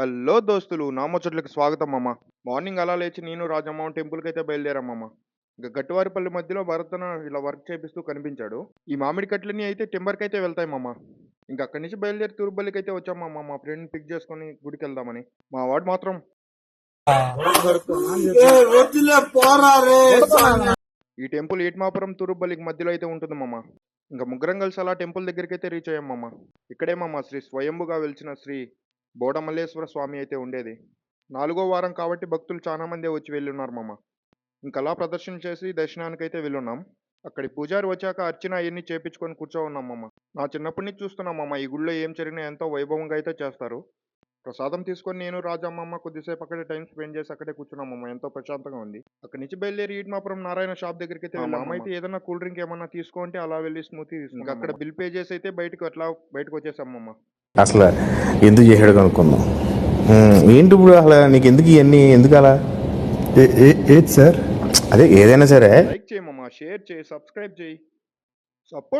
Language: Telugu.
హలో దోస్తులు, నా ముచ్చట్లకి స్వాగతం అమ్మ. మార్నింగ్ అలా లేచి నేను రాజమ్మ టెంపుల్‌కైతే బయలుదేరామమ్మ. ఇంక గట్టువారిపల్లి మధ్యలో భరతన ఇలా వర్క్ చేపిస్తూ కనిపించాడు. ఈ మామిడి కట్లన్నీ అయితే టింబర్‌కైతే వెళ్తాయి మామ. ఇంక అక్కడి నుంచి బయలుదేరి తూర్పుపల్లికైతే వచ్చామమ్మ. మా ఫ్రెండ్‌ని పిక్ చేసుకొని గుడికెళ్దామని. మా వాడు మాత్రం ఈ టెంపుల్ ఏట్మాపురం, తూర్పుపల్లికి మధ్యలో అయితే ఉంటుంది మామ. ఇంక ముగ్గురం కలిసి అలా టెంపుల్ దగ్గరికైతే రీచ్ అయ్యాం మామ. ఇక్కడే మామ శ్రీ స్వయంభుగా వెలిసిన శ్రీ బోడమల్లేశ్వర స్వామి అయితే ఉండేది. 4గో వారం కాబట్టి భక్తులు చాలా మందే వచ్చి వెళ్ళున్నారు మామ. ఇంకలా ప్రదర్శన చేసి దర్శనానికైతే వెళ్ళున్నాం. అక్కడి పూజారి వచ్చాక అర్చన అయన్నీ చేపించుకొని కూర్చోనున్నాం మామ. నా చిన్నప్పటి నుంచి చూస్తున్నాం మామ, ఈ గుడిలో ఏం జరిగినా ఎంతో వైభవంగా అయితే చేస్తారు. ప్రసాదం తీసుకొని నేను రాజమ్మమ్మ కొద్దిసేపు అక్కడే టైం స్పెండ్ చేసి అక్కడే కూర్చున్నాం మామ. ఎంతో ప్రశాంతంగా ఉంది. అక్కడి నుంచి బయలుదేరి ఈట్మాపురం నారాయణ షాప్ దగ్గరికి అయితే మామ అయితే ఏదైనా కూల్ డ్రింక్ ఏమన్నా తీసుకోంటే అలా వెళ్ళి స్మూతీ తీసుకున్నాం. ఇంకా అక్కడ బిల్ పే చేసి అయితే బయటకు వచ్చేసాం మామ. అసలు ఎందుకు చేసాడు కనుక్కుందాం. ఏంటి ఇప్పుడు అసలు నీకు ఎందుకు ఇవన్నీ ఎందుకు అలా ఏది సార్? అదే ఏదైనా సరే లైక్ చేయమమ్మా, షేర్ చేయి, సబ్స్క్రైబ్ చేయి, సపోర్ట్